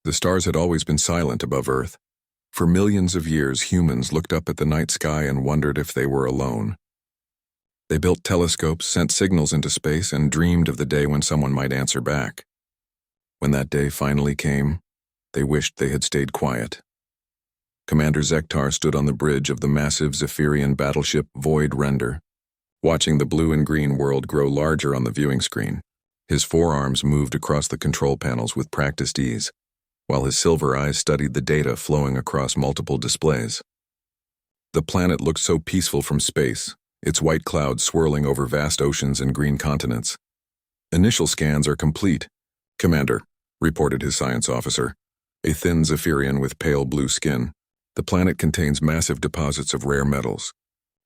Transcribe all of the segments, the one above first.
The stars had always been silent above Earth. For millions of years, humans looked up at the night sky and wondered if they were alone. They built telescopes, sent signals into space, and dreamed of the day when someone might answer back. When that day finally came, they wished they had stayed quiet. Commander Zektar stood on the bridge of the massive Zephyrian battleship Void Render, watching the blue and green world grow larger on the viewing screen. His forearms moved across the control panels with practiced ease, while his silver eyes studied the data flowing across multiple displays. The planet looked so peaceful from space, its white clouds swirling over vast oceans and green continents. "Initial scans are complete, Commander," reported his science officer, a thin Zephyrian with pale blue skin. "The planet contains massive deposits of rare metals,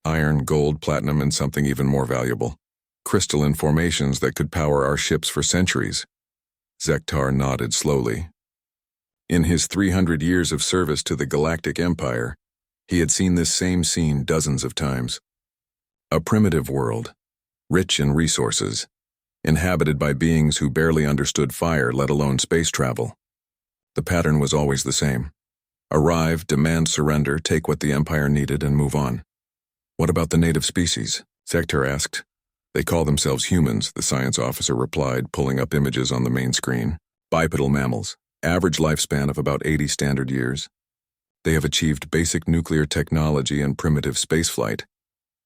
iron, gold, platinum, and something even more valuable, crystalline formations that could power our ships for centuries." Zektar nodded slowly. In his 300 years of service to the Galactic Empire, he had seen this same scene dozens of times. A primitive world, rich in resources, inhabited by beings who barely understood fire, let alone space travel. The pattern was always the same. Arrive, demand surrender, take what the Empire needed, and move on. "What about the native species?" Zektar asked. "They call themselves humans," the science officer replied, pulling up images on the main screen. "Bipedal mammals, average lifespan of about 80 standard years. They have achieved basic nuclear technology and primitive spaceflight,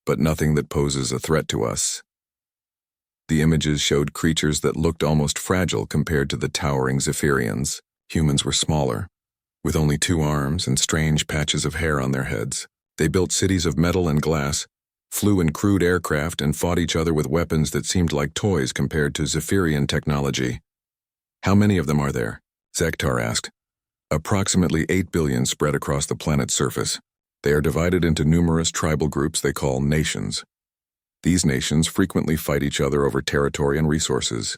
but nothing that poses a threat to us." The images showed creatures that looked almost fragile compared to the towering Zephyrians. Humans were smaller, with only 2 arms and strange patches of hair on their heads. They built cities of metal and glass, flew in crude aircraft, and fought each other with weapons that seemed like toys compared to Zephyrian technology. "How many of them are there?" Zektar asked. "Approximately 8 billion spread across the planet's surface. They are divided into numerous tribal groups they call nations. These nations frequently fight each other over territory and resources.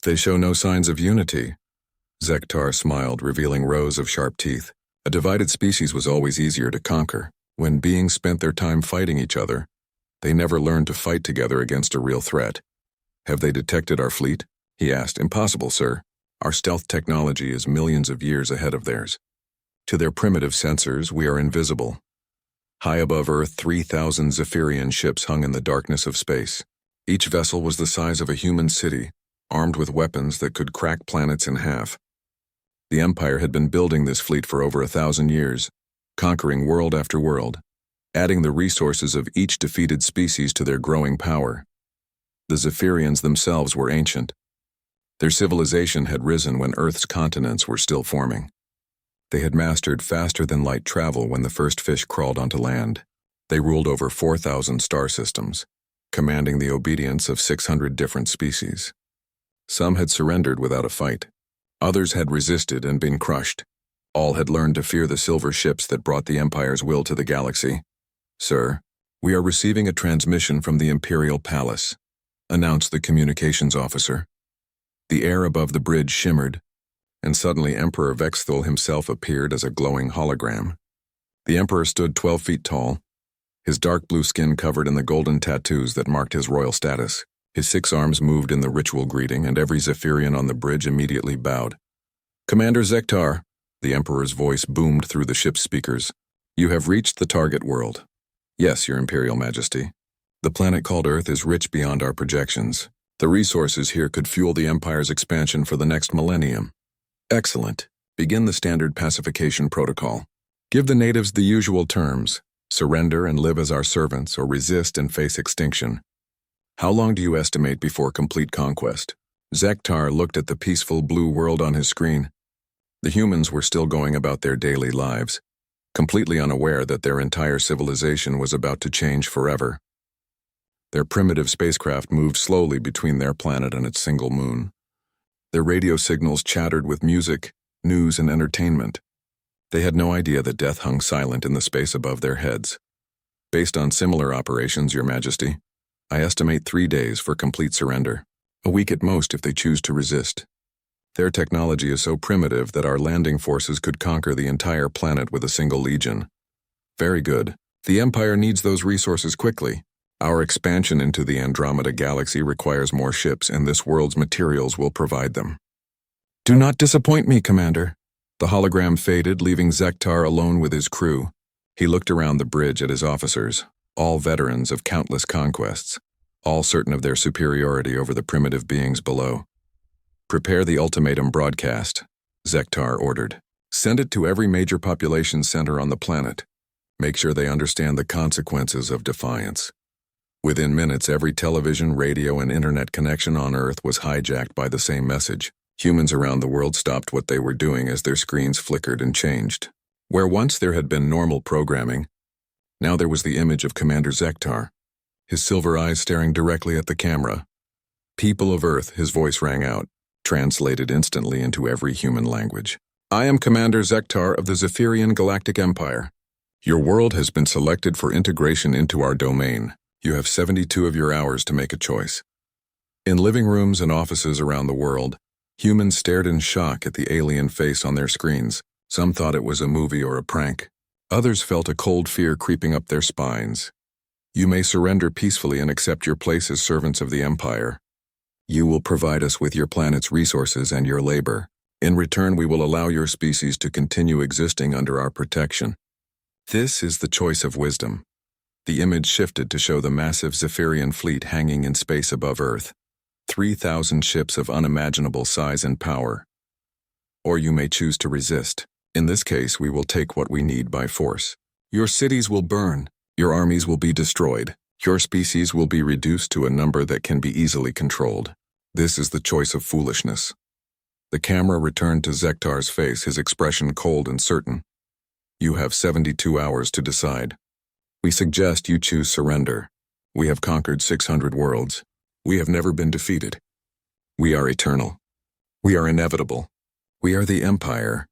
They show no signs of unity." Zektar smiled, revealing rows of sharp teeth. A divided species was always easier to conquer. When beings spent their time fighting each other, they never learned to fight together against a real threat. "Have they detected our fleet?" he asked. "Impossible, sir. Our stealth technology is millions of years ahead of theirs. To their primitive sensors, we are invisible." High above Earth, 3,000 Zephyrian ships hung in the darkness of space. Each vessel was the size of a human city, armed with weapons that could crack planets in half. The Empire had been building this fleet for over 1,000 years, conquering world after world, adding the resources of each defeated species to their growing power. The Zephyrians themselves were ancient. Their civilization had risen when Earth's continents were still forming. They had mastered faster-than-light travel when the first fish crawled onto land. They ruled over 4,000 star systems, commanding the obedience of 600 different species. Some had surrendered without a fight. Others had resisted and been crushed. All had learned to fear the silver ships that brought the Empire's will to the galaxy. "Sir, we are receiving a transmission from the Imperial Palace," announced the communications officer. The air above the bridge shimmered, and suddenly Emperor Vexthul himself appeared as a glowing hologram. The Emperor stood 12 feet tall, his dark blue skin covered in the golden tattoos that marked his royal status. His 6 arms moved in the ritual greeting, and every Zephyrian on the bridge immediately bowed. "Commander Zektar," the Emperor's voice boomed through the ship's speakers, "you have reached the target world." "Yes, Your Imperial Majesty. The planet called Earth is rich beyond our projections. The resources here could fuel the Empire's expansion for the next millennium." "Excellent. Begin the standard pacification protocol. Give the natives the usual terms: surrender and live as our servants, or resist and face extinction. How long do you estimate before complete conquest?" Zektar looked at the peaceful blue world on his screen. The humans were still going about their daily lives, completely unaware that their entire civilization was about to change forever. Their primitive spacecraft moved slowly between their planet and its single moon. Their radio signals chattered with music, news, and entertainment. They had no idea that death hung silent in the space above their heads. "Based on similar operations, Your Majesty, I estimate 3 days for complete surrender. A week at most if they choose to resist. Their technology is so primitive that our landing forces could conquer the entire planet with a single legion." "Very good. The Empire needs those resources quickly. Our expansion into the Andromeda Galaxy requires more ships, and this world's materials will provide them." "Do not disappoint me, Commander." The hologram faded, leaving Zektar alone with his crew. He looked around the bridge at his officers, all veterans of countless conquests, all certain of their superiority over the primitive beings below. "Prepare the ultimatum broadcast," Zektar ordered. "Send it to every major population center on the planet. Make sure they understand the consequences of defiance." Within minutes, every television, radio, and internet connection on Earth was hijacked by the same message. Humans around the world stopped what they were doing as their screens flickered and changed. Where once there had been normal programming, now there was the image of Commander Zektar, his silver eyes staring directly at the camera. "People of Earth," his voice rang out, translated instantly into every human language. "I am Commander Zektar of the Zephyrian Galactic Empire. Your world has been selected for integration into our domain. You have 72 of your hours to make a choice." In living rooms and offices around the world, humans stared in shock at the alien face on their screens. Some thought it was a movie or a prank. Others felt a cold fear creeping up their spines. "You may surrender peacefully and accept your place as servants of the Empire. You will provide us with your planet's resources and your labor. In return, we will allow your species to continue existing under our protection. This is the choice of wisdom." The image shifted to show the massive Zephyrian fleet hanging in space above Earth. 3,000 ships of unimaginable size and power. Or you may choose to resist. In this case, we will take what we need by force. Your cities will burn. Your armies will be destroyed. Your species will be reduced to a number that can be easily controlled. This is the choice of foolishness. The camera returned to Zektar's face, his expression cold and certain. "You have 72 hours to decide. We suggest you choose surrender. We have conquered 600 worlds. We have never been defeated. We are eternal. We are inevitable. We are the Empire."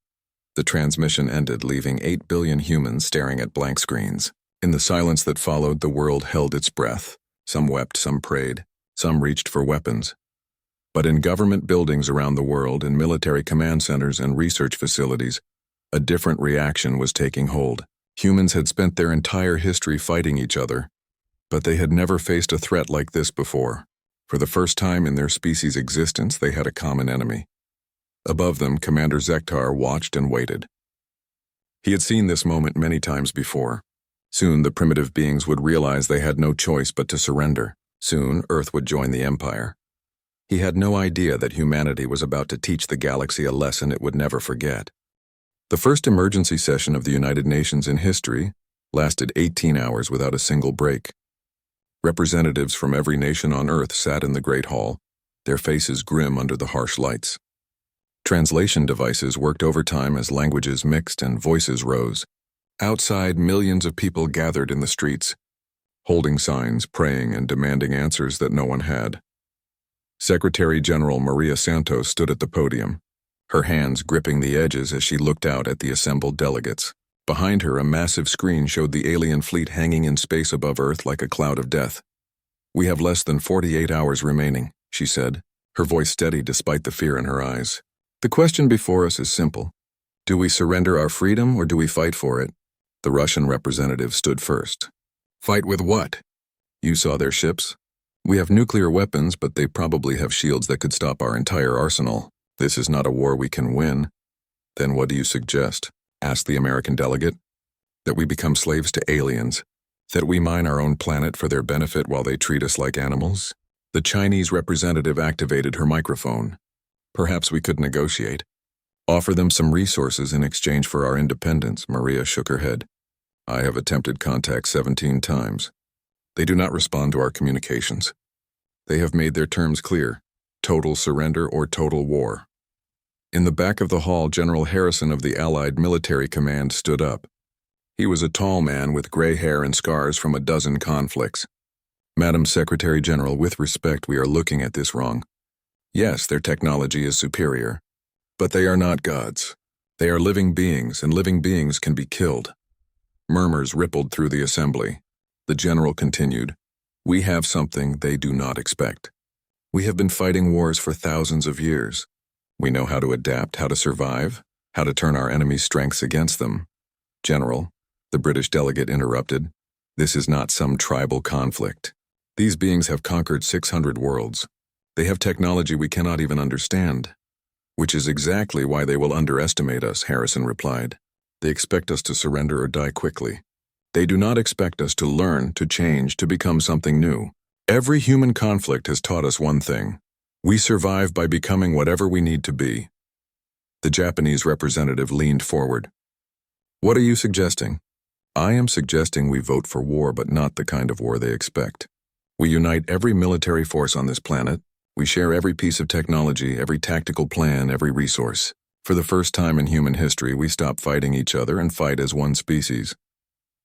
The transmission ended, leaving 8 billion humans staring at blank screens. In the silence that followed, the world held its breath. Some wept, some prayed, some reached for weapons. But in government buildings around the world, in military command centers and research facilities, a different reaction was taking hold. Humans had spent their entire history fighting each other, but they had never faced a threat like this before. For the first time in their species' existence, they had a common enemy. Above them, Commander Zektar watched and waited. He had seen this moment many times before. Soon, the primitive beings would realize they had no choice but to surrender. Soon, Earth would join the Empire. He had no idea that humanity was about to teach the galaxy a lesson it would never forget. The first emergency session of the United Nations in history lasted 18 hours without a single break. Representatives from every nation on Earth sat in the Great Hall, their faces grim under the harsh lights. Translation devices worked overtime as languages mixed and voices rose. Outside, millions of people gathered in the streets, holding signs, praying, and demanding answers that no one had. Secretary General Maria Santos stood at the podium, her hands gripping the edges as she looked out at the assembled delegates. Behind her, a massive screen showed the alien fleet hanging in space above Earth like a cloud of death. "We have less than 48 hours remaining," she said, her voice steady despite the fear in her eyes. "The question before us is simple. Do we surrender our freedom or do we fight for it?" The Russian representative stood first. "Fight with what?" "You saw their ships. We have nuclear weapons, but they probably have shields that could stop our entire arsenal. This is not a war we can win." "Then what do you suggest?" asked the American delegate. "That we become slaves to aliens. That we mine our own planet for their benefit while they treat us like animals?" The Chinese representative activated her microphone. "Perhaps we could negotiate. Offer them some resources in exchange for our independence." Maria shook her head. "I have attempted contact 17 times. They do not respond to our communications. They have made their terms clear: total surrender or total war." In the back of the hall, General Harrison of the Allied Military Command stood up. He was a tall man with gray hair and scars from a dozen conflicts. "Madam Secretary General, with respect, we are looking at this wrong. Yes, their technology is superior, but they are not gods. They are living beings, and living beings can be killed." Murmurs rippled through the assembly. The general continued, "We have something they do not expect. We have been fighting wars for thousands of years. We know how to adapt, how to survive, how to turn our enemies' strengths against them." "General," the British delegate interrupted, "this is not some tribal conflict. These beings have conquered 600 worlds. They have technology we cannot even understand. Which is exactly why they will underestimate us, Harrison replied. They expect us to surrender or die quickly. They do not expect us to learn, to change, to become something new. Every human conflict has taught us one thing. We survive by becoming whatever we need to be. The Japanese representative leaned forward. What are you suggesting? I am suggesting we vote for war, but not the kind of war they expect. We unite every military force on this planet. We share every piece of technology, every tactical plan, every resource. For the first time in human history, we stop fighting each other and fight as one species.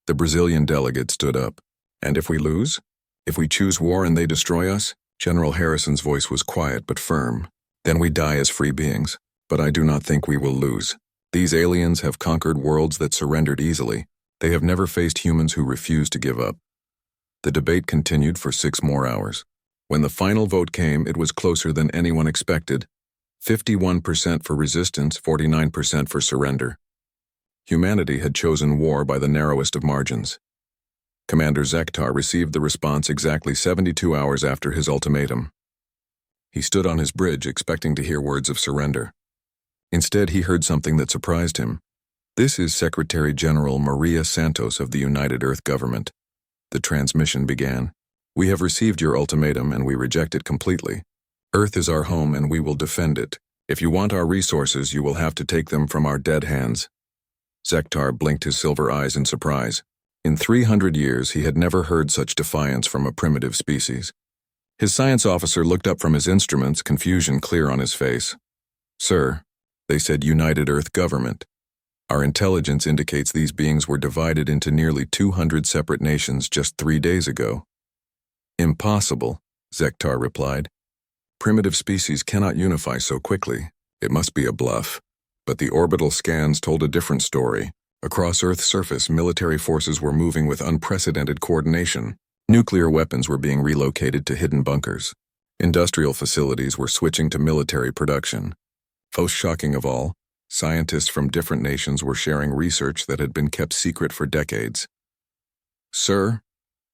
The Brazilian delegate stood up. And if we lose? If we choose war and they destroy us? General Harrison's voice was quiet but firm. Then we die as free beings. But I do not think we will lose. These aliens have conquered worlds that surrendered easily. They have never faced humans who refuse to give up. The debate continued for 6 more hours. When the final vote came, it was closer than anyone expected. 51% for resistance, 49% for surrender. Humanity had chosen war by the narrowest of margins. Commander Zektar received the response exactly 72 hours after his ultimatum. He stood on his bridge expecting to hear words of surrender. Instead, he heard something that surprised him. This is Secretary General Maria Santos of the United Earth Government. The transmission began. We have received your ultimatum and we reject it completely. Earth is our home and we will defend it. If you want our resources, you will have to take them from our dead hands. Zektar blinked his silver eyes in surprise. In 300 years, he had never heard such defiance from a primitive species. His science officer looked up from his instruments, confusion clear on his face. Sir, they said United Earth Government. Our intelligence indicates these beings were divided into nearly 200 separate nations just 3 days ago. Impossible, Zektar replied. Primitive species cannot unify so quickly. It must be a bluff. But the orbital scans told a different story. Across Earth's surface, military forces were moving with unprecedented coordination. Nuclear weapons were being relocated to hidden bunkers. Industrial facilities were switching to military production. Most shocking of all, scientists from different nations were sharing research that had been kept secret for decades. Sir,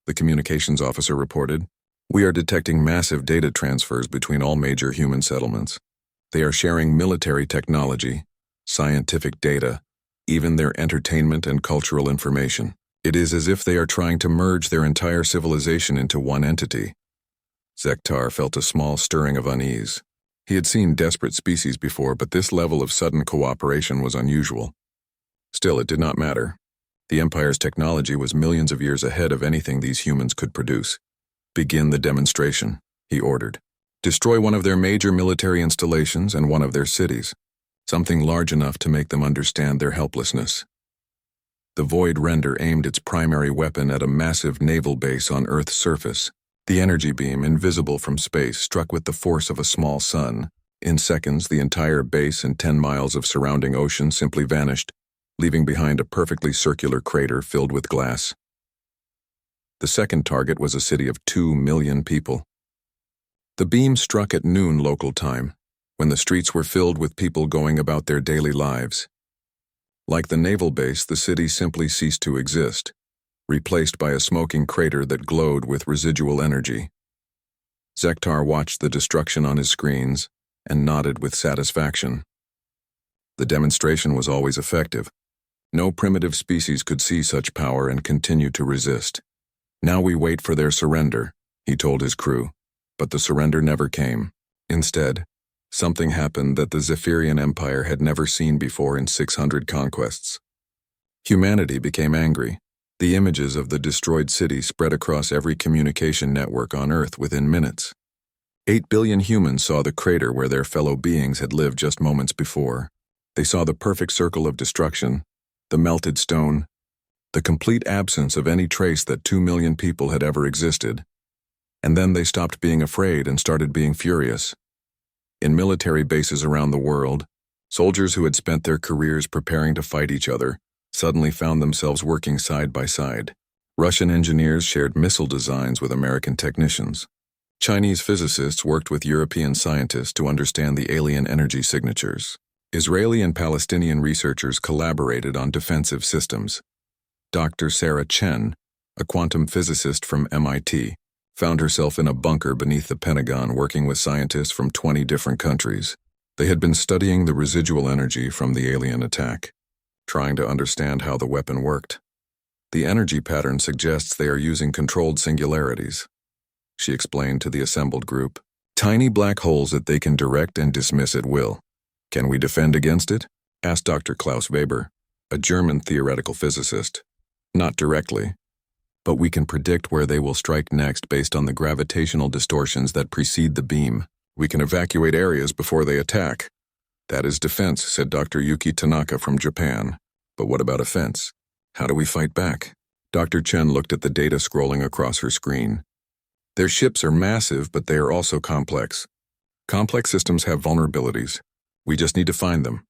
the communications officer reported, we are detecting massive data transfers between all major human settlements. They are sharing military technology, scientific data, even their entertainment and cultural information. It is as if they are trying to merge their entire civilization into one entity. Zektar felt a small stirring of unease. He had seen desperate species before, but this level of sudden cooperation was unusual. Still, it did not matter. The Empire's technology was millions of years ahead of anything these humans could produce. Begin the demonstration, he ordered. Destroy one of their major military installations and one of their cities. Something large enough to make them understand their helplessness. The Void Render aimed its primary weapon at a massive naval base on Earth's surface. The energy beam, invisible from space, struck with the force of a small sun. In seconds, the entire base and 10 miles of surrounding ocean simply vanished, leaving behind a perfectly circular crater filled with glass. The second target was a city of 2 million people. The beam struck at noon local time, when the streets were filled with people going about their daily lives. Like the naval base, the city simply ceased to exist, replaced by a smoking crater that glowed with residual energy. Zektar watched the destruction on his screens and nodded with satisfaction. The demonstration was always effective. No primitive species could see such power and continue to resist. Now we wait for their surrender, he told his crew. But the surrender never came. Instead, something happened that the Zephyrian Empire had never seen before in 600 conquests. Humanity became angry. The images of the destroyed city spread across every communication network on Earth within minutes. 8 billion humans saw the crater where their fellow beings had lived just moments before. They saw the perfect circle of destruction, the melted stone, the complete absence of any trace that 2 million people had ever existed. And then they stopped being afraid and started being furious. In military bases around the world, soldiers who had spent their careers preparing to fight each other suddenly found themselves working side by side. Russian engineers shared missile designs with American technicians. Chinese physicists worked with European scientists to understand the alien energy signatures. Israeli and Palestinian researchers collaborated on defensive systems. Dr. Sarah Chen, a quantum physicist from MIT, found herself in a bunker beneath the Pentagon working with scientists from 20 different countries. They had been studying the residual energy from the alien attack, trying to understand how the weapon worked. The energy pattern suggests they are using controlled singularities, she explained to the assembled group. Tiny black holes that they can direct and dismiss at will. Can we defend against it? Asked Dr. Klaus Weber, a German theoretical physicist. Not directly, but we can predict where they will strike next based on the gravitational distortions that precede the beam. We can evacuate areas before they attack. That is defense, said Dr. Yuki Tanaka from Japan. But what about offense? How do we fight back? Dr. Chen looked at the data scrolling across her screen. Their ships are massive, but they are also complex. Complex systems have vulnerabilities. We just need to find them.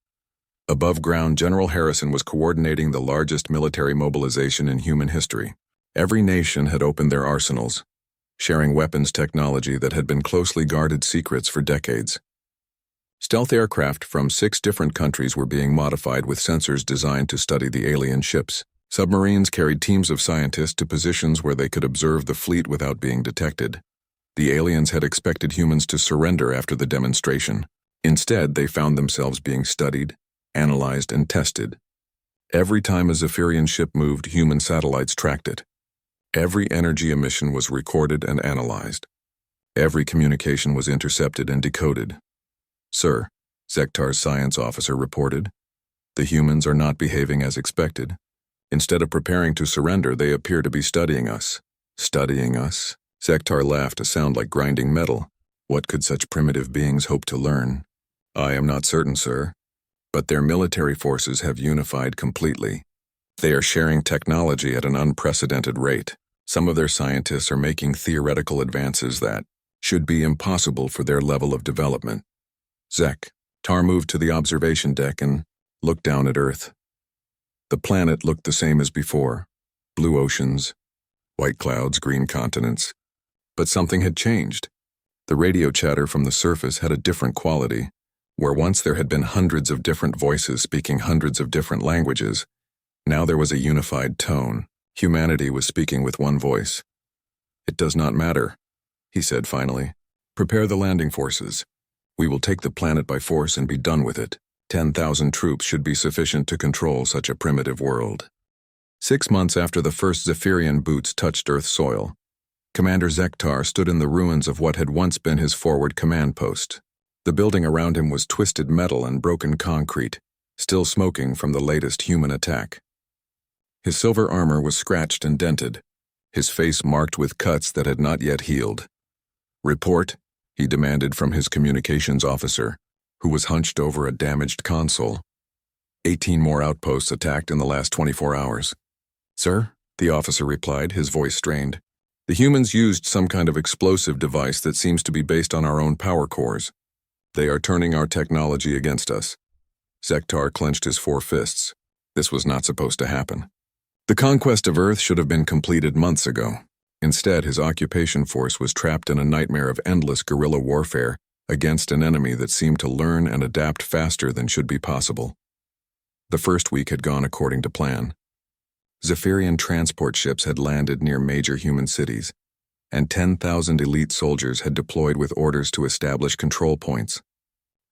Above ground, General Harrison was coordinating the largest military mobilization in human history. Every nation had opened their arsenals, sharing weapons technology that had been closely guarded secrets for decades. Stealth aircraft from 6 different countries were being modified with sensors designed to study the alien ships. Submarines carried teams of scientists to positions where they could observe the fleet without being detected. The aliens had expected humans to surrender after the demonstration. Instead, they found themselves being studied, analyzed, and tested. Every time a Zephyrian ship moved, human satellites tracked it. Every energy emission was recorded and analyzed. Every communication was intercepted and decoded. Sir, Zektar's science officer reported, the humans are not behaving as expected. Instead of preparing to surrender, they appear to be studying us. Studying us? Zektar laughed, a sound like grinding metal. What could such primitive beings hope to learn? I am not certain, sir. But their military forces have unified completely. They are sharing technology at an unprecedented rate. Some of their scientists are making theoretical advances that should be impossible for their level of development. Zektar moved to the observation deck and looked down at Earth. The planet looked the same as before. Blue oceans, white clouds, green continents. But something had changed. The radio chatter from the surface had a different quality. Where once there had been hundreds of different voices speaking hundreds of different languages, now there was a unified tone. Humanity was speaking with one voice. It does not matter, he said finally. Prepare the landing forces. We will take the planet by force and be done with it. 10,000 troops should be sufficient to control such a primitive world. 6 months after the first Zephyrian boots touched Earth soil, Commander Zektar stood in the ruins of what had once been his forward command post. The building around him was twisted metal and broken concrete, still smoking from the latest human attack. His silver armor was scratched and dented, his face marked with cuts that had not yet healed. Report, he demanded from his communications officer, who was hunched over a damaged console. 18 more outposts attacked in the last 24 hours. Sir, the officer replied, his voice strained. The humans used some kind of explosive device that seems to be based on our own power cores. They are turning our technology against us. Zektar clenched his 4 fists. This was not supposed to happen. The conquest of Earth should have been completed months ago. Instead, his occupation force was trapped in a nightmare of endless guerrilla warfare against an enemy that seemed to learn and adapt faster than should be possible. The first week had gone according to plan. Zephyrian transport ships had landed near major human cities, and 10,000 elite soldiers had deployed with orders to establish control points.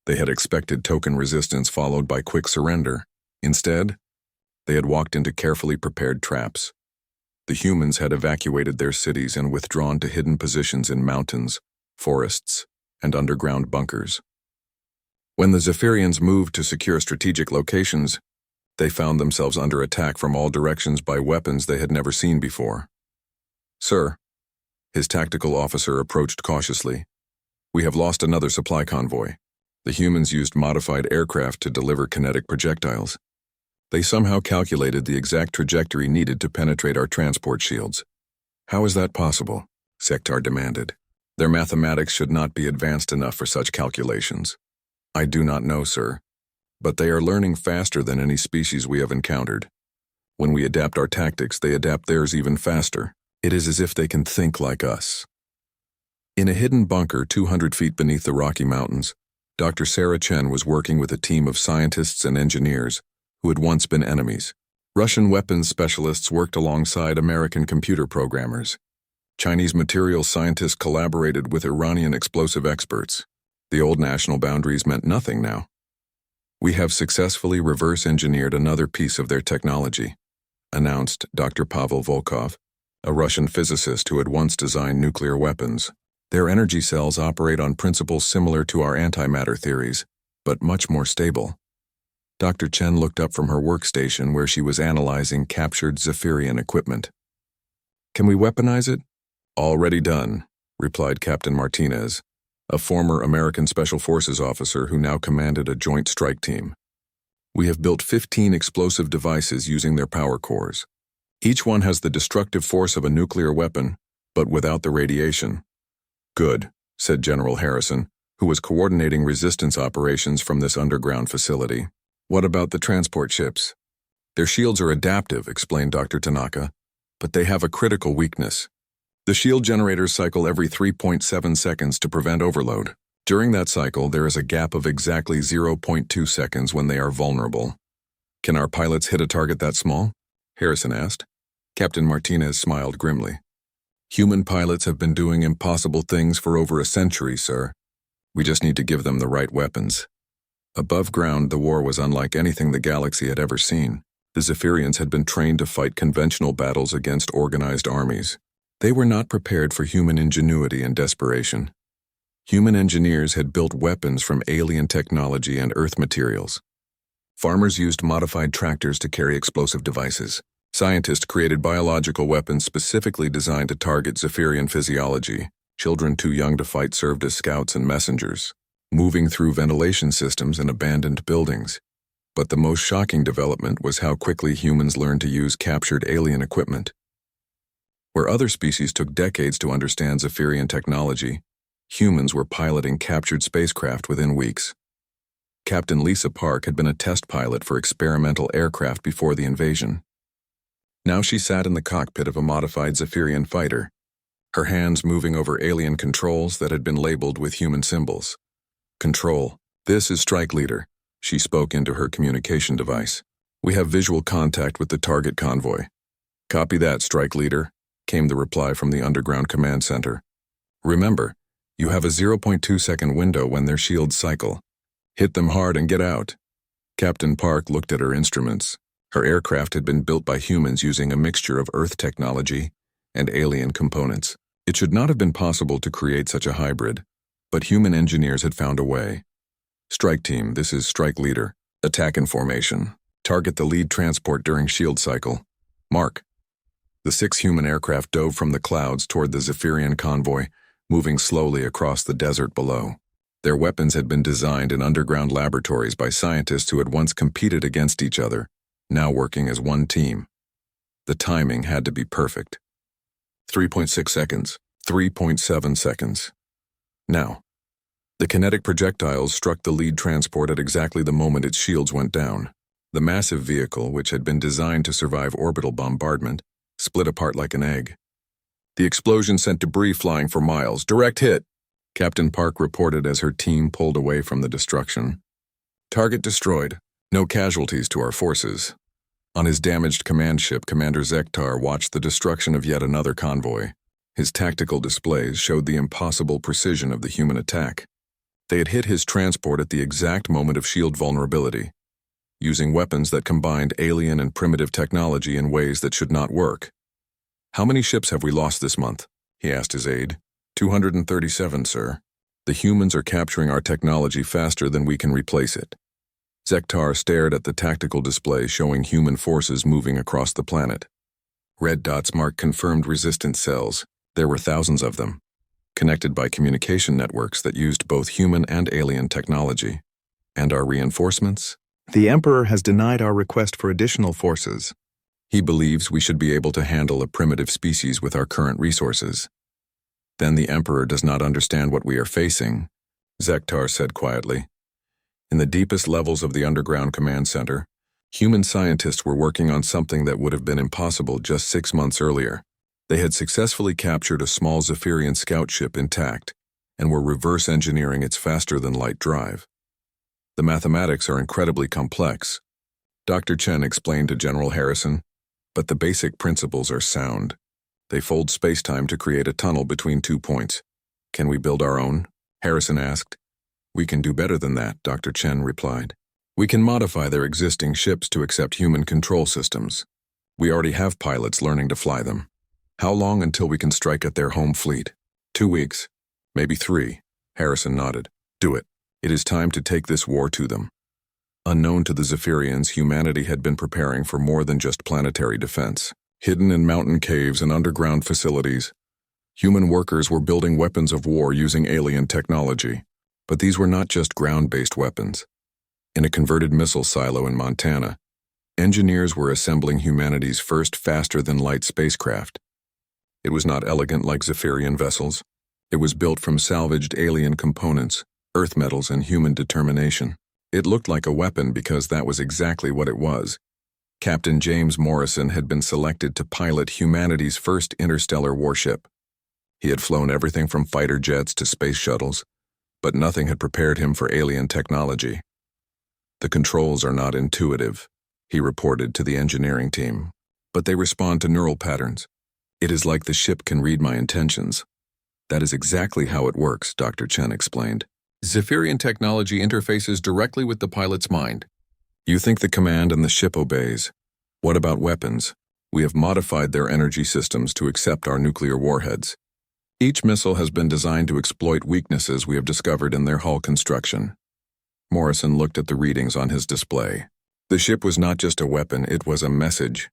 They had expected token resistance followed by quick surrender. Instead, they had walked into carefully prepared traps. The humans had evacuated their cities and withdrawn to hidden positions in mountains, forests, and underground bunkers. When the Zephyrians moved to secure strategic locations, they found themselves under attack from all directions by weapons they had never seen before. Sir, his tactical officer approached cautiously. We have lost another supply convoy. The humans used modified aircraft to deliver kinetic projectiles. They somehow calculated the exact trajectory needed to penetrate our transport shields. How is that possible? Zektar demanded. Their mathematics should not be advanced enough for such calculations. I do not know, sir. But they are learning faster than any species we have encountered. When we adapt our tactics, they adapt theirs even faster. It is as if they can think like us. In a hidden bunker 200 feet beneath the Rocky Mountains, Dr. Sarah Chen was working with a team of scientists and engineers who had once been enemies. Russian weapons specialists worked alongside American computer programmers. Chinese materials scientists collaborated with Iranian explosive experts. The old national boundaries meant nothing now. We have successfully reverse-engineered another piece of their technology, announced Dr. Pavel Volkov, a Russian physicist who had once designed nuclear weapons. Their energy cells operate on principles similar to our antimatter theories, but much more stable. Dr. Chen looked up from her workstation where she was analyzing captured Zephyrian equipment. Can we weaponize it? Already done, replied Captain Martinez, a former American Special Forces officer who now commanded a joint strike team. We have built 15 explosive devices using their power cores. Each one has the destructive force of a nuclear weapon, but without the radiation. Good, said General Harrison, who was coordinating resistance operations from this underground facility. What about the transport ships? Their shields are adaptive, explained Dr. Tanaka, but they have a critical weakness. The shield generators cycle every 3.7 seconds to prevent overload. During that cycle, there is a gap of exactly 0.2 seconds when they are vulnerable. Can our pilots hit a target that small? Harrison asked. Captain Martinez smiled grimly. Human pilots have been doing impossible things for over a century, sir. We just need to give them the right weapons. Above ground, the war was unlike anything the galaxy had ever seen. The Zephyrians had been trained to fight conventional battles against organized armies. They were not prepared for human ingenuity and desperation. Human engineers had built weapons from alien technology and Earth materials. Farmers used modified tractors to carry explosive devices. Scientists created biological weapons specifically designed to target Zephyrian physiology. Children too young to fight served as scouts and messengers, moving through ventilation systems in abandoned buildings. But the most shocking development was how quickly humans learned to use captured alien equipment. Where other species took decades to understand Zephyrian technology, humans were piloting captured spacecraft within weeks. Captain Lisa Park had been a test pilot for experimental aircraft before the invasion. Now she sat in the cockpit of a modified Zephyrian fighter, her hands moving over alien controls that had been labeled with human symbols. Control, this is Strike Leader, she spoke into her communication device. We have visual contact with the target convoy. Copy that, Strike Leader, came the reply from the underground command center. Remember, you have a 0.2-second window when their shields cycle. Hit them hard and get out. Captain Park looked at her instruments. Her aircraft had been built by humans using a mixture of Earth technology and alien components. It should not have been possible to create such a hybrid, but human engineers had found a way. Strike Team, this is Strike Leader. Attack in formation. Target the lead transport during shield cycle. Mark. The 6 human aircraft dove from the clouds toward the Zephyrian convoy, moving slowly across the desert below. Their weapons had been designed in underground laboratories by scientists who had once competed against each other, now working as one team. The timing had to be perfect. 3.6 seconds, 3.7 seconds. Now, the kinetic projectiles struck the lead transport at exactly the moment its shields went down. The massive vehicle, which had been designed to survive orbital bombardment, split apart like an egg. The explosion sent debris flying for miles. Direct hit, Captain Park reported as her team pulled away from the destruction. Target destroyed. No casualties to our forces. On his damaged command ship, Commander Zektar watched the destruction of yet another convoy. His tactical displays showed the impossible precision of the human attack. They had hit his transport at the exact moment of shield vulnerability, using weapons that combined alien and primitive technology in ways that should not work. How many ships have we lost this month? He asked his aide. 237, sir. The humans are capturing our technology faster than we can replace it. Zektar stared at the tactical display showing human forces moving across the planet. Red dots marked confirmed resistance cells. There were thousands of them, connected by communication networks that used both human and alien technology. And our reinforcements? The Emperor has denied our request for additional forces. He believes we should be able to handle a primitive species with our current resources. Then the Emperor does not understand what we are facing, Zektar said quietly. In the deepest levels of the underground command center, human scientists were working on something that would have been impossible just 6 months earlier. They had successfully captured a small Zephyrian scout ship intact and were reverse engineering its faster-than-light drive. The mathematics are incredibly complex, Dr. Chen explained to General Harrison, but the basic principles are sound. They fold space-time to create a tunnel between 2 points. Can we build our own? Harrison asked. We can do better than that, Dr. Chen replied. We can modify their existing ships to accept human control systems. We already have pilots learning to fly them. How long until we can strike at their home fleet? 2 weeks, maybe 3. Harrison nodded. Do it. It is time to take this war to them. Unknown to the Zephyrians, humanity had been preparing for more than just planetary defense. Hidden in mountain caves and underground facilities, human workers were building weapons of war using alien technology. But these were not just ground-based weapons. In a converted missile silo in Montana, engineers were assembling humanity's first faster-than-light spacecraft. It was not elegant like Zephyrian vessels. It was built from salvaged alien components, earth metals, and human determination. It looked like a weapon because that was exactly what it was. Captain James Morrison had been selected to pilot humanity's first interstellar warship. He had flown everything from fighter jets to space shuttles, but nothing had prepared him for alien technology. The controls are not intuitive, he reported to the engineering team, but they respond to neural patterns. It is like the ship can read my intentions. That is exactly how it works, Dr. Chen explained. Zephyrian technology interfaces directly with the pilot's mind. You think the command and the ship obeys. What about weapons? We have modified their energy systems to accept our nuclear warheads. Each missile has been designed to exploit weaknesses we have discovered in their hull construction. Morrison looked at the readings on his display. The ship was not just a weapon, it was a message.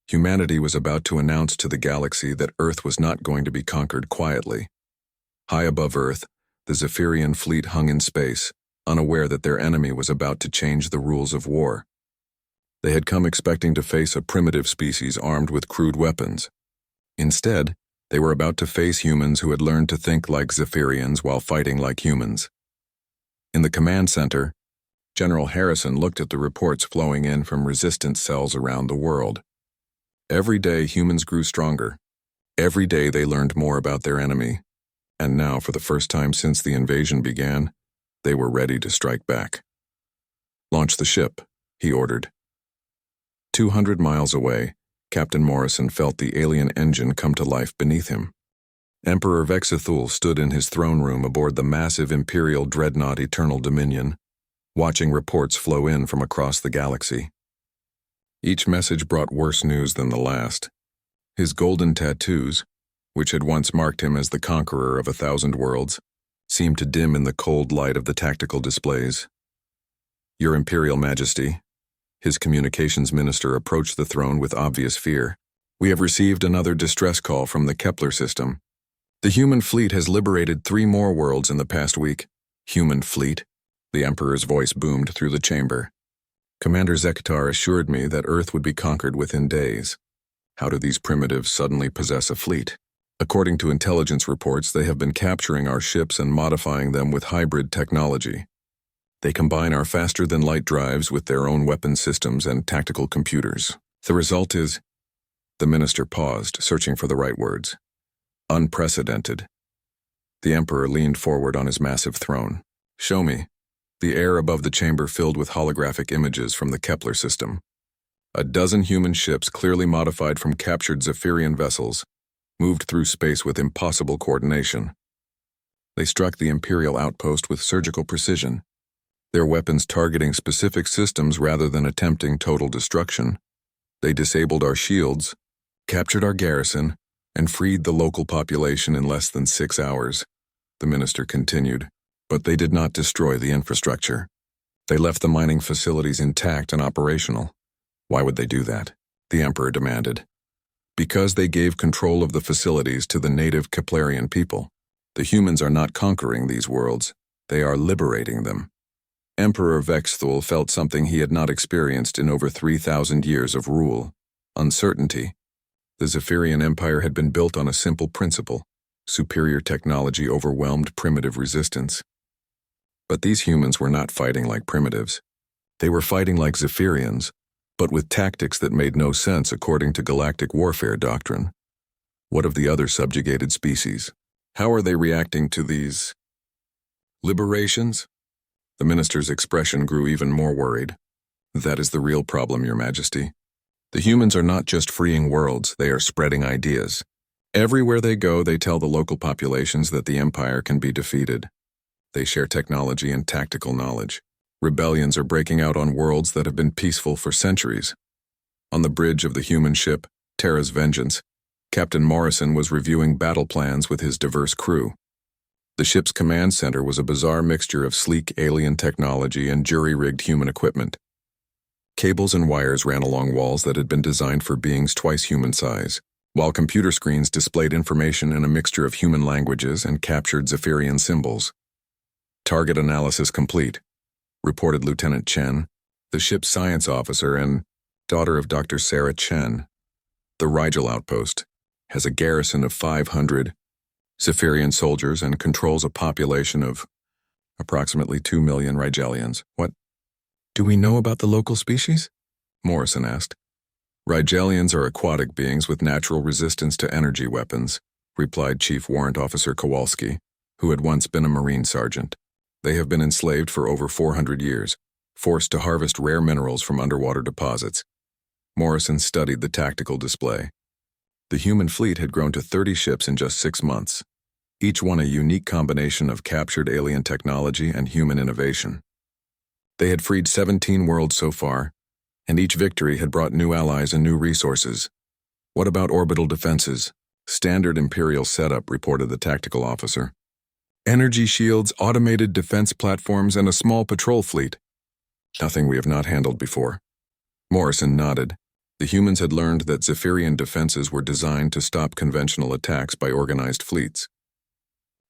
Humanity was about to announce to the galaxy that Earth was not going to be conquered quietly. High above Earth, the Zephyrian fleet hung in space, unaware that their enemy was about to change the rules of war. They had come expecting to face a primitive species armed with crude weapons. Instead, they were about to face humans who had learned to think like Zephyrians while fighting like humans. In the command center, General Harrison looked at the reports flowing in from resistance cells around the world. Every day, humans grew stronger. Every day, they learned more about their enemy. And now, for the first time since the invasion began, they were ready to strike back. Launch the ship, he ordered. 200 miles away, Captain Morrison felt the alien engine come to life beneath him. Emperor Vexithul stood in his throne room aboard the massive Imperial dreadnought Eternal Dominion, watching reports flow in from across the galaxy. Each message brought worse news than the last. His golden tattoos, which had once marked him as the conqueror of 1,000 worlds, seemed to dim in the cold light of the tactical displays. Your Imperial Majesty, his communications minister approached the throne with obvious fear. We have received another distress call from the Kepler system. The human fleet has liberated 3 more worlds in the past week. Human fleet? The Emperor's voice boomed through the chamber. Commander Zektar assured me that Earth would be conquered within days. How do these primitives suddenly possess a fleet? According to intelligence reports, they have been capturing our ships and modifying them with hybrid technology. They combine our faster-than-light drives with their own weapon systems and tactical computers. The result is... The minister paused, searching for the right words. Unprecedented. The Emperor leaned forward on his massive throne. Show me. The air above the chamber filled with holographic images from the Kepler system. 12 human ships clearly modified from captured Zephyrian vessels moved through space with impossible coordination. They struck the Imperial outpost with surgical precision, their weapons targeting specific systems rather than attempting total destruction. They disabled our shields, captured our garrison, and freed the local population in less than 6 hours, the minister continued. But they did not destroy the infrastructure. They left the mining facilities intact and operational. Why would they do that? The Emperor demanded. Because they gave control of the facilities to the native Keplerian people. The humans are not conquering these worlds. They are liberating them. Emperor Vexthul felt something he had not experienced in over 3,000 years of rule. Uncertainty. The Zephyrian Empire had been built on a simple principle. Superior technology overwhelmed primitive resistance. But these humans were not fighting like primitives. They were fighting like Zephyrians, but with tactics that made no sense according to galactic warfare doctrine. What of the other subjugated species? How are they reacting to these liberations? The minister's expression grew even more worried. That is the real problem, Your Majesty. The humans are not just freeing worlds, they are spreading ideas. Everywhere they go, they tell the local populations that the Empire can be defeated. They share technology and tactical knowledge. Rebellions are breaking out on worlds that have been peaceful for centuries. On the bridge of the human ship, Terra's Vengeance, Captain Morrison was reviewing battle plans with his diverse crew. The ship's command center was a bizarre mixture of sleek alien technology and jury-rigged human equipment. Cables and wires ran along walls that had been designed for beings twice human size, while computer screens displayed information in a mixture of human languages and captured Zephyrian symbols. "Target analysis complete," reported Lieutenant Chen, the ship's science officer and daughter of Dr. Sarah Chen. "The Rigel outpost has a garrison of 500 Zephyrian soldiers and controls a population of approximately 2 million Rigelians." "What? Do we know about the local species?" Morrison asked. "Rigelians are aquatic beings with natural resistance to energy weapons," replied Chief Warrant Officer Kowalski, who had once been a Marine sergeant. "They have been enslaved for over 400 years, forced to harvest rare minerals from underwater deposits." Morrison studied the tactical display. The human fleet had grown to 30 ships in just 6 months, each one a unique combination of captured alien technology and human innovation. They had freed 17 worlds so far, and each victory had brought new allies and new resources. "What about orbital defenses?" "Standard Imperial setup," reported the tactical officer. "Energy shields, automated defense platforms, and a small patrol fleet. Nothing we have not handled before." Morrison nodded. The humans had learned that Zephyrian defenses were designed to stop conventional attacks by organized fleets.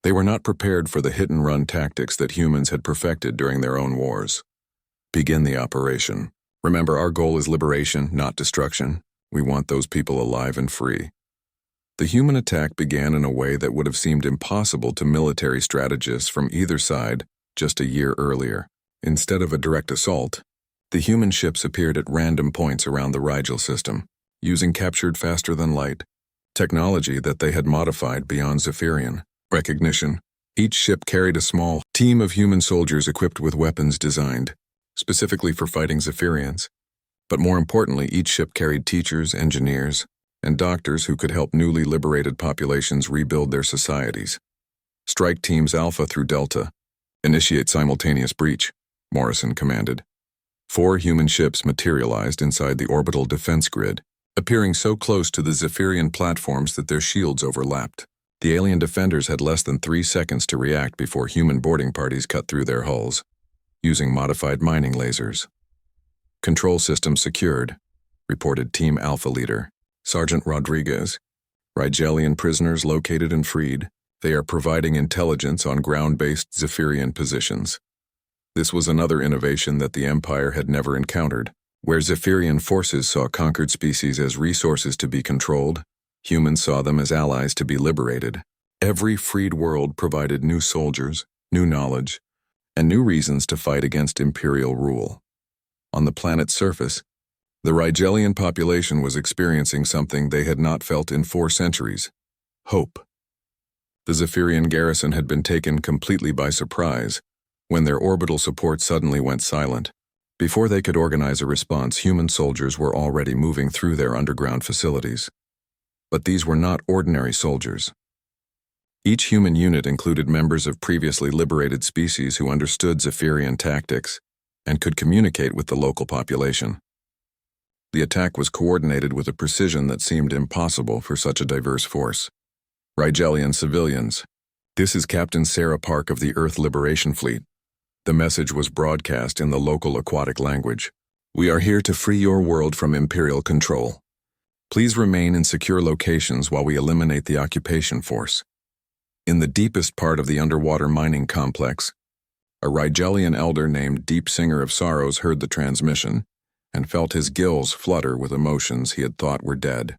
They were not prepared for the hit-and-run tactics that humans had perfected during their own wars. "Begin the operation. Remember, our goal is liberation, not destruction. We want those people alive and free." The human attack began in a way that would have seemed impossible to military strategists from either side just a year earlier. Instead of a direct assault, the human ships appeared at random points around the Rigel system, using captured faster-than-light technology that they had modified beyond Zephyrian recognition. Each ship carried a small team of human soldiers equipped with weapons designed specifically for fighting Zephyrians. But more importantly, each ship carried teachers, engineers, and doctors who could help newly liberated populations rebuild their societies. "Strike teams Alpha through Delta. Initiate simultaneous breach," Morrison commanded. 4 human ships materialized inside the orbital defense grid, appearing so close to the Zephyrian platforms that their shields overlapped. The alien defenders had less than 3 seconds to react before human boarding parties cut through their hulls, using modified mining lasers. "Control system secured," reported Team Alpha leader, Sergeant Rodriguez. "Rigelian prisoners located and freed. They are providing intelligence on ground-based Zephyrian positions." This was another innovation that the Empire had never encountered. Where Zephyrian forces saw conquered species as resources to be controlled, humans saw them as allies to be liberated. Every freed world provided new soldiers, new knowledge, and new reasons to fight against Imperial rule. On the planet's surface, the Rigelian population was experiencing something they had not felt in 4 centuries: hope. The Zephyrian garrison had been taken completely by surprise when their orbital support suddenly went silent. Before they could organize a response, human soldiers were already moving through their underground facilities. But these were not ordinary soldiers. Each human unit included members of previously liberated species who understood Zephyrian tactics and could communicate with the local population. The attack was coordinated with a precision that seemed impossible for such a diverse force. "Rigelian civilians, this is Captain Sarah Park of the Earth Liberation Fleet." The message was broadcast in the local aquatic language. "We are here to free your world from Imperial control. Please remain in secure locations while we eliminate the occupation force." In the deepest part of the underwater mining complex, a Rigelian elder named Deep Singer of Sorrows heard the transmission and felt his gills flutter with emotions he had thought were dead.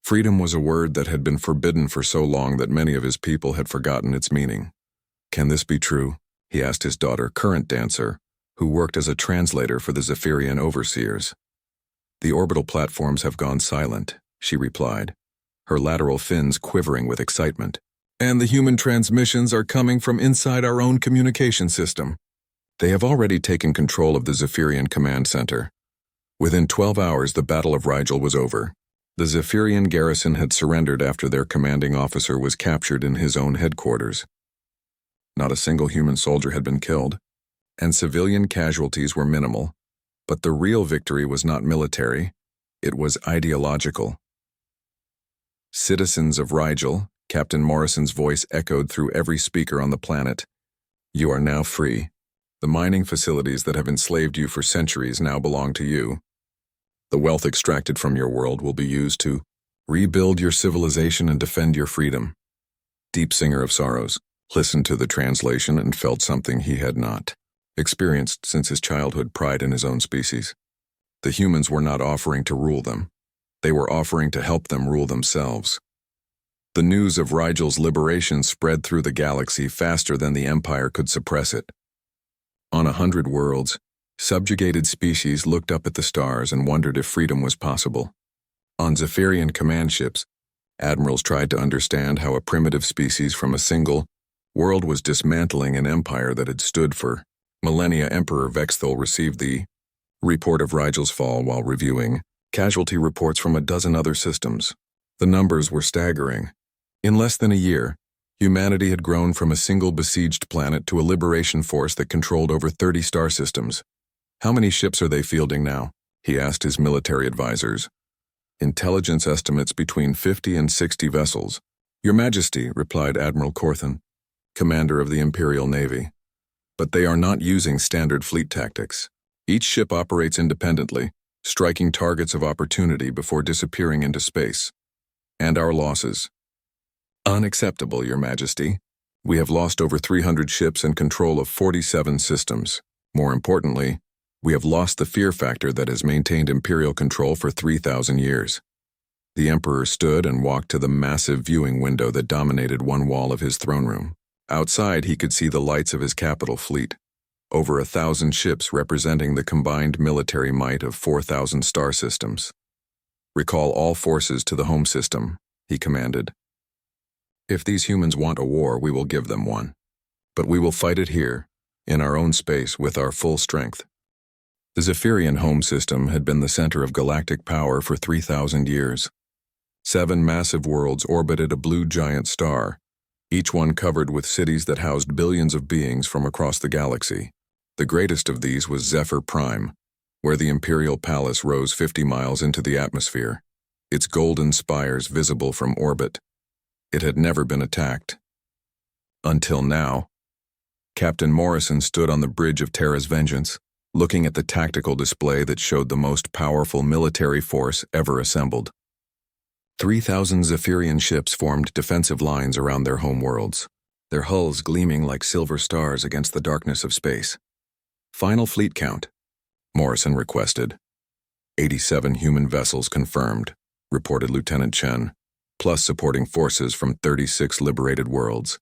Freedom was a word that had been forbidden for so long that many of his people had forgotten its meaning. "Can this be true?" he asked his daughter, Current Dancer, who worked as a translator for the Zephyrian overseers. "The orbital platforms have gone silent," she replied, her lateral fins quivering with excitement. "And the human transmissions are coming from inside our own communication system. They have already taken control of the Zephyrian command center. Within 12 hours, the Battle of Rigel was over. The Zephyrian garrison had surrendered after their commanding officer was captured in his own headquarters. Not a single human soldier had been killed, and civilian casualties were minimal. But the real victory was not military, it was ideological. Citizens of Rigel, Captain Morrison's voice echoed through every speaker on the planet. You are now free. The mining facilities that have enslaved you for centuries now belong to you. The wealth extracted from your world will be used to rebuild your civilization and defend your freedom. Deep Singer of Sorrows listened to the translation and felt something he had not experienced since his childhood: pride in his own species. The humans were not offering to rule them. They were offering to help them rule themselves. The news of Rigel's liberation spread through the galaxy faster than the Empire could suppress it. On 100 worlds, subjugated species looked up at the stars and wondered if freedom was possible. On Zephyrian command ships, admirals tried to understand how a primitive species from a single world was dismantling an empire that had stood for millennia. Emperor Vexthul received the report of Rigel's fall while reviewing casualty reports from a dozen other systems. The numbers were staggering. In less than a year, humanity had grown from a single besieged planet to a liberation force that controlled over 30 star systems. How many ships are they fielding now? He asked his military advisors. Intelligence estimates between 50 and 60 vessels. Your Majesty, replied Admiral Corthan, commander of the Imperial Navy. But they are not using standard fleet tactics. Each ship operates independently, striking targets of opportunity before disappearing into space. And our losses. Unacceptable, Your Majesty. We have lost over 300 ships and control of 47 systems. More importantly, we have lost the fear factor that has maintained Imperial control for 3,000 years. The Emperor stood and walked to the massive viewing window that dominated one wall of his throne room. Outside, he could see the lights of his capital fleet. Over 1,000 ships representing the combined military might of 4,000 star systems. Recall all forces to the home system, he commanded. If these humans want a war, we will give them one. But we will fight it here, in our own space, with our full strength. The Zephyrian home system had been the center of galactic power for 3,000 years. 7 massive worlds orbited a blue giant star, each one covered with cities that housed billions of beings from across the galaxy. The greatest of these was Zephyr Prime, where the Imperial Palace rose 50 miles into the atmosphere, its golden spires visible from orbit. It had never been attacked. Until now. Captain Morrison stood on the bridge of Terra's Vengeance, looking at the tactical display that showed the most powerful military force ever assembled. 3,000 Zephyrian ships formed defensive lines around their home worlds, their hulls gleaming like silver stars against the darkness of space. Final fleet count, Morrison requested. 87 human vessels confirmed, reported Lieutenant Chen, plus supporting forces from 36 liberated worlds.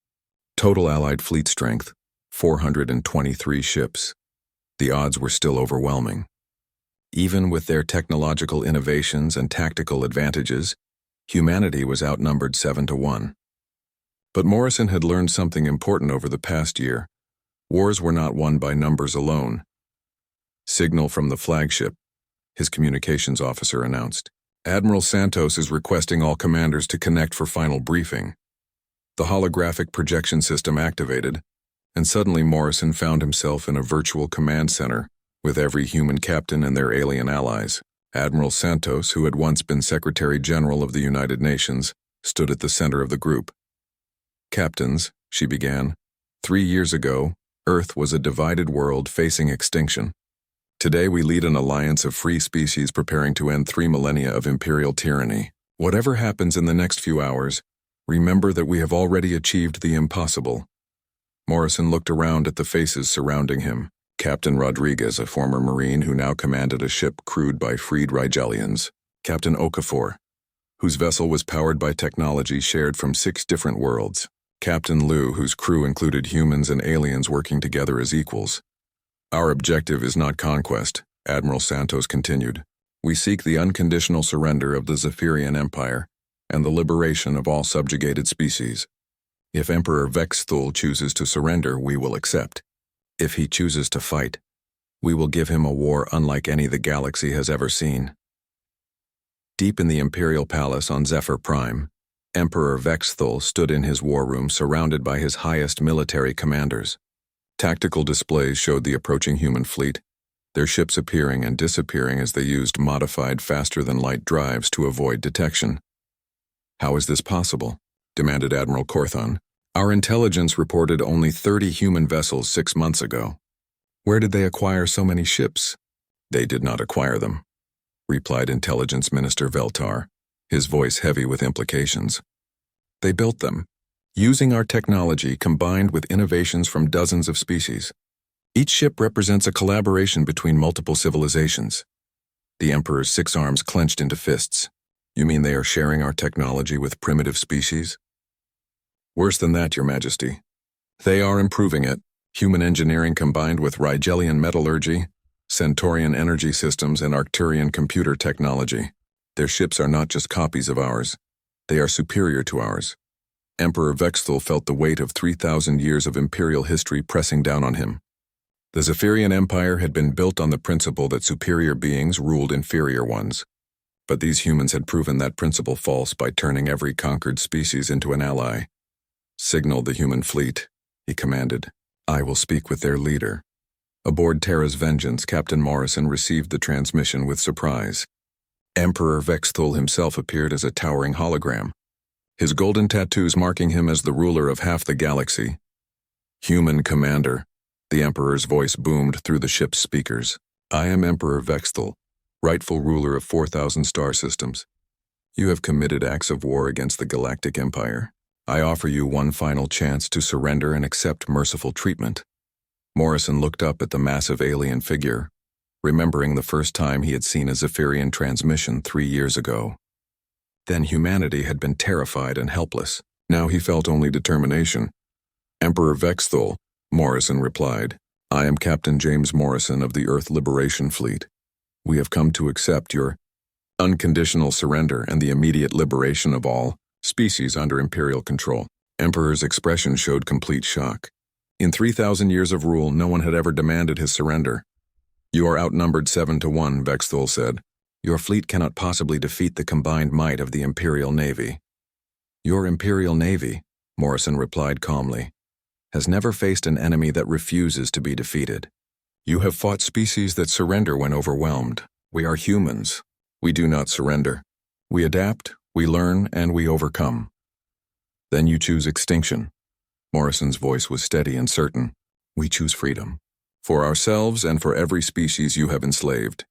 Total Allied fleet strength, 423 ships. The odds were still overwhelming. Even with their technological innovations and tactical advantages, humanity was outnumbered 7-1. But Morrison had learned something important over the past year. Wars were not won by numbers alone. Signal from the flagship, his communications officer announced. Admiral Santos is requesting all commanders to connect for final briefing. The holographic projection system activated, and suddenly Morrison found himself in a virtual command center with every human captain and their alien allies. Admiral Santos, who had once been Secretary General of the United Nations, stood at the center of the group. Captains, she began, 3 years ago, Earth was a divided world facing extinction. Today we lead an alliance of free species preparing to end 3 millennia of imperial tyranny. Whatever happens in the next few hours, remember that we have already achieved the impossible. Morrison looked around at the faces surrounding him. Captain Rodriguez, a former Marine who now commanded a ship crewed by freed Rigelians. Captain Okafor, whose vessel was powered by technology shared from 6 different worlds. Captain Liu, whose crew included humans and aliens working together as equals. Our objective is not conquest, Admiral Santos continued. We seek the unconditional surrender of the Zephyrian Empire and the liberation of all subjugated species. If Emperor Vexthul chooses to surrender, we will accept. If he chooses to fight, we will give him a war unlike any the galaxy has ever seen. Deep in the Imperial Palace on Zephyr Prime, Emperor Vexthul stood in his war room surrounded by his highest military commanders. Tactical displays showed the approaching human fleet, their ships appearing and disappearing as they used modified faster-than-light drives to avoid detection. "How is this possible?" demanded Admiral Corthon. "Our intelligence reported only 30 human vessels 6 months ago. Where did they acquire so many ships?" "They did not acquire them," replied Intelligence Minister Veltar, his voice heavy with implications. "They built them, using our technology combined with innovations from dozens of species. Each ship represents a collaboration between multiple civilizations." The Emperor's 6 arms clenched into fists. "You mean they are sharing our technology with primitive species?" "Worse than that, Your Majesty. They are improving it, human engineering combined with Rigelian metallurgy, Centaurian energy systems, and Arcturian computer technology. Their ships are not just copies of ours. They are superior to ours." Emperor Vexthul felt the weight of 3,000 years of imperial history pressing down on him. The Zephyrian Empire had been built on the principle that superior beings ruled inferior ones. But these humans had proven that principle false by turning every conquered species into an ally. "Signal the human fleet," he commanded. "I will speak with their leader." Aboard Terra's Vengeance, Captain Morrison received the transmission with surprise. Emperor Vexthul himself appeared as a towering hologram, his golden tattoos marking him as the ruler of half the galaxy. "Human commander," the Emperor's voice boomed through the ship's speakers. "I am Emperor Vexthul, rightful ruler of 4,000 star systems. You have committed acts of war against the Galactic Empire. I offer you one final chance to surrender and accept merciful treatment." Morrison looked up at the massive alien figure, remembering the first time he had seen a Zephyrian transmission 3 years ago. Then humanity had been terrified and helpless. Now he felt only determination. "Emperor Vexthul," Morrison replied, "I am Captain James Morrison of the Earth Liberation Fleet. We have come to accept your unconditional surrender and the immediate liberation of all species under Imperial control." Emperor's expression showed complete shock. In 3,000 years of rule, no one had ever demanded his surrender. "You are outnumbered 7-1, Vexthul said. Your fleet cannot possibly defeat the combined might of the Imperial Navy." "Your Imperial Navy," Morrison replied calmly, "has never faced an enemy that refuses to be defeated. You have fought species that surrender when overwhelmed. We are humans. We do not surrender. We adapt, we learn, and we overcome." "Then you choose extinction." Morrison's voice was steady and certain. "We choose freedom. For ourselves and for every species you have enslaved."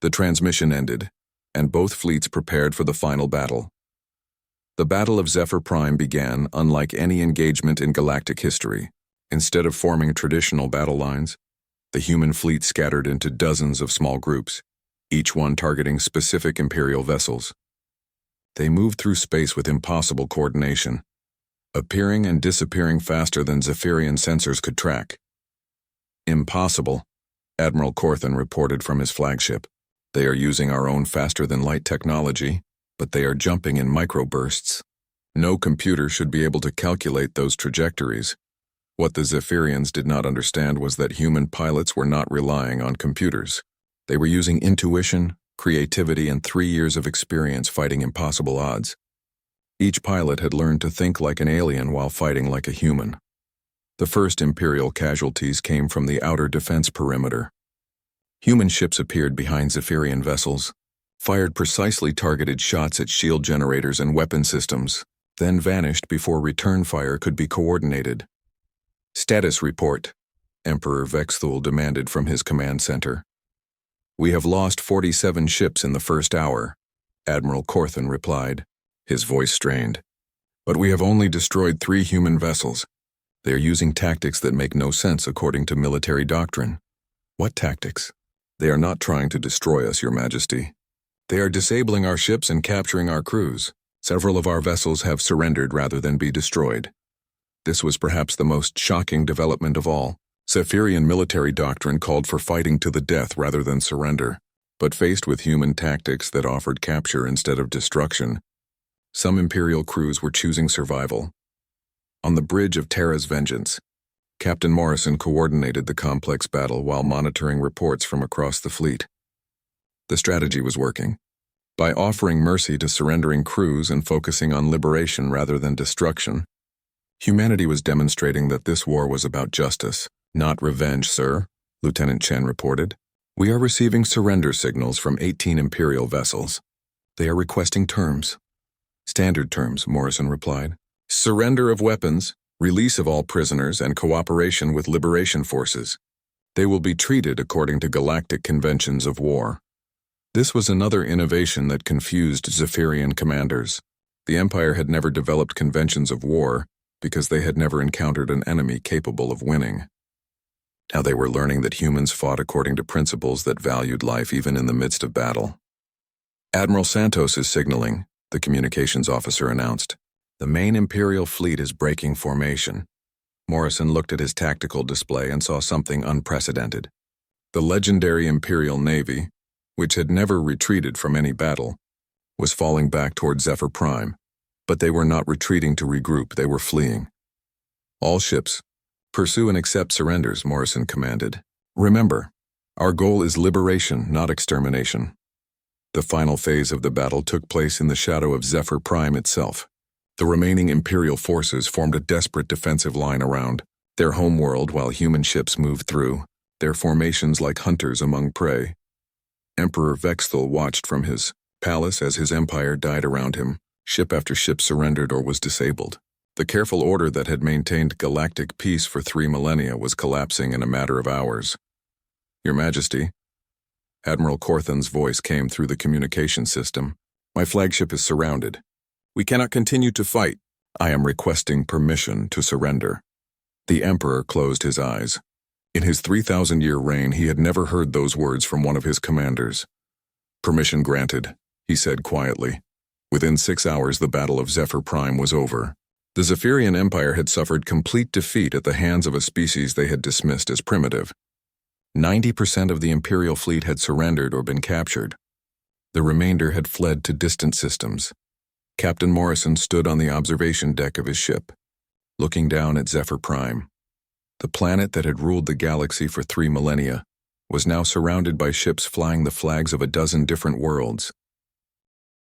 The transmission ended, and both fleets prepared for the final battle. The Battle of Zephyr Prime began unlike any engagement in galactic history. Instead of forming traditional battle lines, the human fleet scattered into dozens of small groups, each one targeting specific Imperial vessels. They moved through space with impossible coordination, appearing and disappearing faster than Zephyrian sensors could track. "Impossible," Admiral Corthon reported from his flagship. "They are using our own faster-than-light technology, but they are jumping in microbursts. No computer should be able to calculate those trajectories." What the Zephyrians did not understand was that human pilots were not relying on computers. They were using intuition, creativity, and 3 years of experience fighting impossible odds. Each pilot had learned to think like an alien while fighting like a human. The first Imperial casualties came from the outer defense perimeter. Human ships appeared behind Zephyrian vessels, fired precisely targeted shots at shield generators and weapon systems, then vanished before return fire could be coordinated. "Status report," Emperor Vexthul demanded from his command center. "We have lost 47 ships in the first hour," Admiral Corthon replied, his voice strained. "But we have only destroyed 3 human vessels. They are using tactics that make no sense according to military doctrine." "What tactics?" "They are not trying to destroy us, Your Majesty. They are disabling our ships and capturing our crews. Several of our vessels have surrendered rather than be destroyed." This was perhaps the most shocking development of all. Zephyrian military doctrine called for fighting to the death rather than surrender. But faced with human tactics that offered capture instead of destruction, some Imperial crews were choosing survival. On the bridge of Terra's Vengeance, Captain Morrison coordinated the complex battle while monitoring reports from across the fleet. The strategy was working. By offering mercy to surrendering crews and focusing on liberation rather than destruction, humanity was demonstrating that this war was about justice, not revenge, sir, Lieutenant Chen reported. We are receiving surrender signals from 18 Imperial vessels. They are requesting terms. Standard terms, Morrison replied. Surrender of weapons, release of all prisoners, and cooperation with liberation forces. They will be treated according to galactic conventions of war. This was another innovation that confused Zephyrian commanders. The Empire had never developed conventions of war because they had never encountered an enemy capable of winning. Now they were learning that humans fought according to principles that valued life even in the midst of battle. Admiral Santos is signaling, the communications officer announced. The main Imperial fleet is breaking formation. Morrison looked at his tactical display and saw something unprecedented. The legendary Imperial Navy, which had never retreated from any battle, was falling back toward Zephyr Prime, but they were not retreating to regroup, they were fleeing. All ships, pursue and accept surrenders, Morrison commanded. Remember, our goal is liberation, not extermination. The final phase of the battle took place in the shadow of Zephyr Prime itself. The remaining Imperial forces formed a desperate defensive line around their homeworld while human ships moved through, their formations like hunters among prey. Emperor Vexthal watched from his palace as his empire died around him. Ship after ship surrendered or was disabled. The careful order that had maintained galactic peace for 3 millennia was collapsing in a matter of hours. Your Majesty, Admiral Corthan's voice came through the communication system. My flagship is surrounded. We cannot continue to fight. I am requesting permission to surrender. The Emperor closed his eyes. In his 3,000-year reign, he had never heard those words from one of his commanders. Permission granted, he said quietly. Within 6 hours, the Battle of Zephyr Prime was over. The Zephyrian Empire had suffered complete defeat at the hands of a species they had dismissed as primitive. 90% of the Imperial fleet had surrendered or been captured. The remainder had fled to distant systems. Captain Morrison stood on the observation deck of his ship, looking down at Zephyr Prime. The planet that had ruled the galaxy for 3 millennia was now surrounded by ships flying the flags of a dozen different worlds.